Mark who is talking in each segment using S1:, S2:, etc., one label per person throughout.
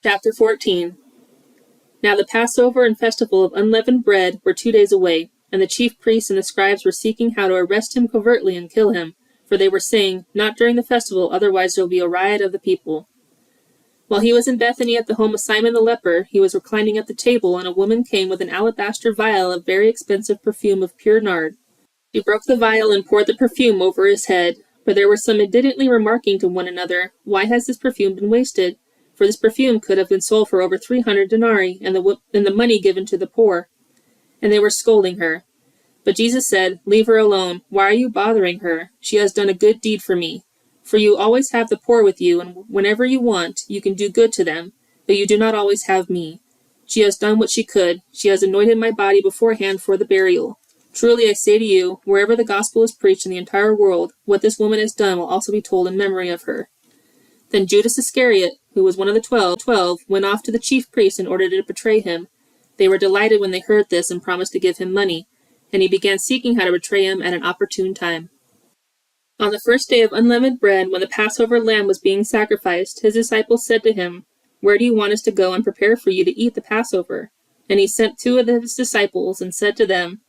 S1: Chapter 14. Now the Passover and festival of unleavened bread were 2 days away, and the chief priests and the scribes were seeking how to arrest him covertly and kill him, for they were saying, "Not during the festival, otherwise there will be a riot of the people." While he was in Bethany at the home of Simon the leper, he was reclining at the table, and a woman came with an alabaster vial of very expensive perfume of pure nard. She broke the vial and poured the perfume over his head, but there were some indignantly remarking to one another, "Why has this perfume been wasted? For this perfume could have been sold for over 300 denarii, and the money given to the poor." And they were scolding her. But Jesus said, "Leave her alone. Why are you bothering her? She has done a good deed for me. For you always have the poor with you, and whenever you want, you can do good to them, but you do not always have me. She has done what she could. She has anointed my body beforehand for the burial. Truly I say to you, wherever the gospel is preached in the entire world, what this woman has done will also be told in memory of her." Then Judas Iscariot, who was one of the 12, went off to the chief priests in order to betray him. They were delighted when they heard this and promised to give him money, and he began seeking how to betray him at an opportune time. On the first day of unleavened bread, when the Passover lamb was being sacrificed, his disciples said to him, "Where do you want us to go and prepare for you to eat the Passover?" And he sent 2 of his disciples and said to them,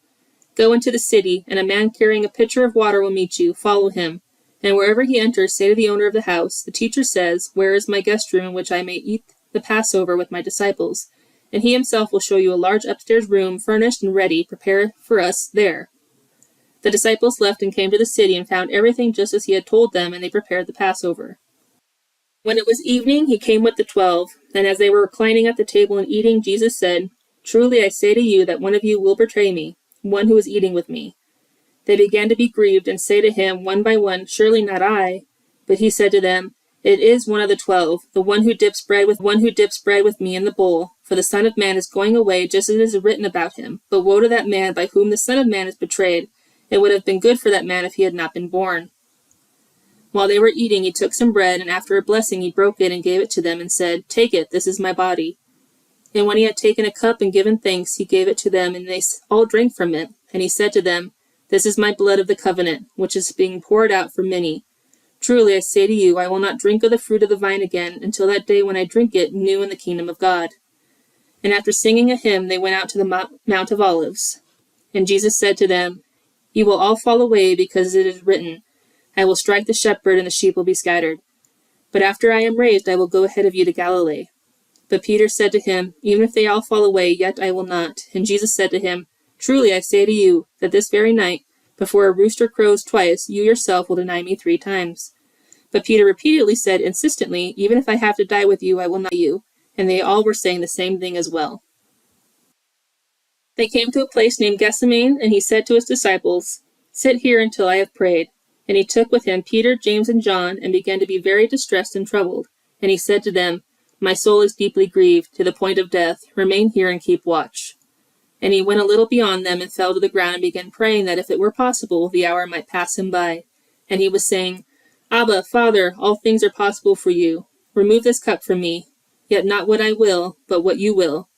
S1: "Go into the city, and a man carrying a pitcher of water will meet you. Follow him. And wherever he enters, say to the owner of the house, 'The teacher says, where is my guest room in which I may eat the Passover with my disciples?' And he himself will show you a large upstairs room, furnished and ready. Prepare for us there." The disciples left and came to the city and found everything just as he had told them, and they prepared the Passover. When it was evening, he came with the 12, and as they were reclining at the table and eating, Jesus said, "Truly I say to you that one of you will betray me, one who is eating with me." They began to be grieved and say to him one by one, "Surely not I." But he said to them, "It is one of the 12, the one who dips bread with me in the bowl. For the Son of Man is going away just as it is written about him. But woe to that man by whom the Son of Man is betrayed. It would have been good for that man if he had not been born." While they were eating, he took some bread, and after a blessing he broke it and gave it to them and said, "Take it, this is my body." And when he had taken a cup and given thanks, he gave it to them, and they all drank from it. And he said to them, "This is my blood of the covenant, which is being poured out for many. Truly I say to you, I will not drink of the fruit of the vine again until that day when I drink it new in the kingdom of God." And after singing a hymn, they went out to the Mount of Olives. And Jesus said to them, "You will all fall away, because it is written, 'I will strike the shepherd, and the sheep will be scattered.' But after I am raised, I will go ahead of you to Galilee." But Peter said to him, "Even if they all fall away, yet I will not." And Jesus said to him, "Truly I say to you, that this very night, before a rooster crows twice, you yourself will deny me 3 times. But Peter repeatedly said insistently, "Even if I have to die with you, I will not you." And they all were saying the same thing as well. They came to a place named Gethsemane, and he said to his disciples, "Sit here until I have prayed." And he took with him Peter, James, and John, and began to be very distressed and troubled. And he said to them, "My soul is deeply grieved, to the point of death. Remain here and keep watch." And he went a little beyond them and fell to the ground and began praying that if it were possible, the hour might pass him by. And he was saying, "Abba, Father, all things are possible for you. Remove this cup from me. Yet not what I will, but what you will."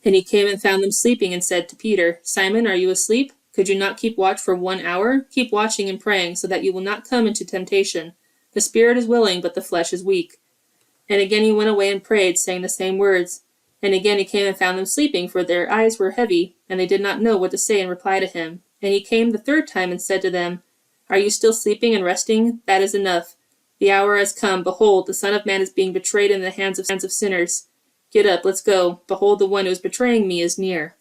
S1: And he came and found them sleeping and said to Peter, "Simon, are you asleep? Could you not keep watch for 1 hour? Keep watching and praying, so that you will not come into temptation. The spirit is willing, but the flesh is weak." And again he went away and prayed, saying the same words. And again he came and found them sleeping, for their eyes were heavy, and they did not know what to say in reply to him. And he came the 3rd time and said to them, "Are you still sleeping and resting? That is enough. The hour has come. Behold, the Son of Man is being betrayed in the hands of sinners. Get up, let's go. Behold, the one who is betraying me is near."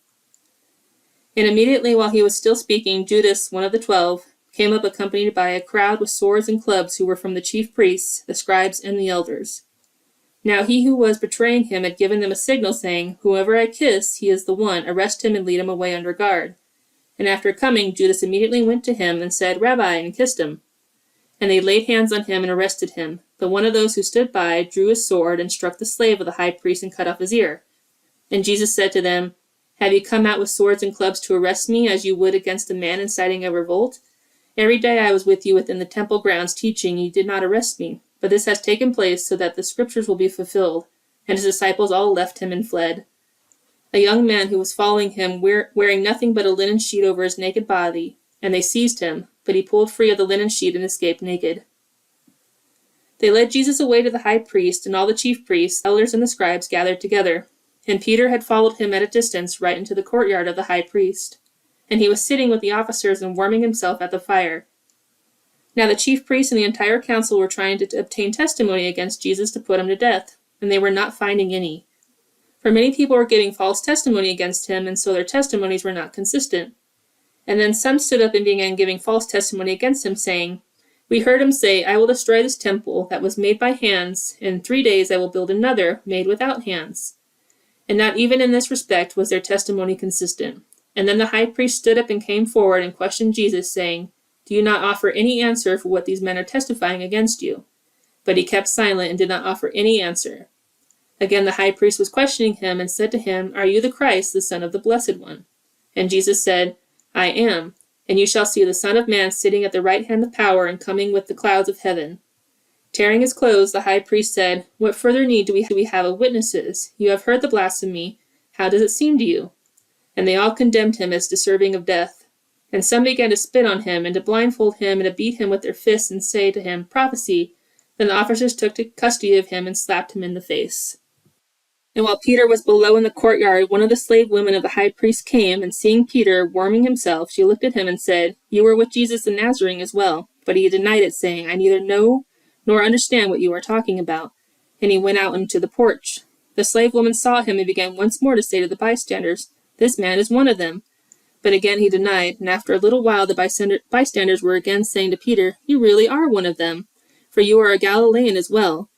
S1: And immediately while he was still speaking, Judas, one of the 12, came up accompanied by a crowd with swords and clubs, who were from the chief priests, the scribes, and the elders. Now he who was betraying him had given them a signal, saying, "Whoever I kiss, he is the one. Arrest him and lead him away under guard." And after coming, Judas immediately went to him and said, "Rabbi," and kissed him. And they laid hands on him and arrested him. But one of those who stood by drew his sword and struck the slave of the high priest and cut off his ear. And Jesus said to them, "Have you come out with swords and clubs to arrest me, as you would against a man inciting a revolt? Every day I was with you within the temple grounds teaching, you did not arrest me. But this has taken place so that the scriptures will be fulfilled." And his disciples all left him and fled. A young man who was following him, wearing nothing but a linen sheet over his naked body, and they seized him, but he pulled free of the linen sheet and escaped naked. They led Jesus away to the high priest, and all the chief priests, elders, and the scribes gathered together. And Peter had followed him at a distance right into the courtyard of the high priest. And he was sitting with the officers and warming himself at the fire. Now the chief priests and the entire council were trying to obtain testimony against Jesus to put him to death, and they were not finding any. For many people were giving false testimony against him, and so their testimonies were not consistent. And then some stood up and began giving false testimony against him, saying, "We heard him say, 'I will destroy this temple that was made by hands, and in 3 days I will build another made without hands.'" And not even in this respect was their testimony consistent. And then the high priest stood up and came forward and questioned Jesus, saying, "Do you not offer any answer for what these men are testifying against you?" But he kept silent and did not offer any answer. Again the high priest was questioning him and said to him, "Are you the Christ, the Son of the Blessed One?" And Jesus said, "I am, and you shall see the Son of Man sitting at the right hand of power and coming with the clouds of heaven." Tearing his clothes, the high priest said, "What further need do we have of witnesses? You have heard the blasphemy. How does it seem to you?" And they all condemned him as deserving of death. And some began to spit on him, and to blindfold him, and to beat him with their fists, and say to him, "Prophesy." Then the officers took custody of him and slapped him in the face. And while Peter was below in the courtyard, one of the slave women of the high priest came, and seeing Peter warming himself, she looked at him and said, "You were with Jesus the Nazarene as well." But he denied it, saying, "I neither know nor understand what you are talking about." And he went out into the porch. The slave woman saw him and began once more to say to the bystanders, "This man is one of them." But again he denied, and after a little while the bystanders were again saying to Peter, "You really are one of them, for you are a Galilean as well."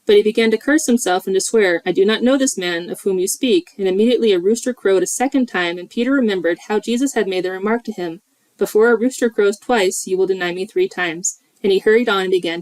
S1: But he began to curse himself and to swear, "I do not know this man of whom you speak." And immediately a rooster crowed a second time, and Peter remembered how Jesus had made the remark to him, "Before a rooster crows twice, you will deny me 3 times." And he hurried on and began to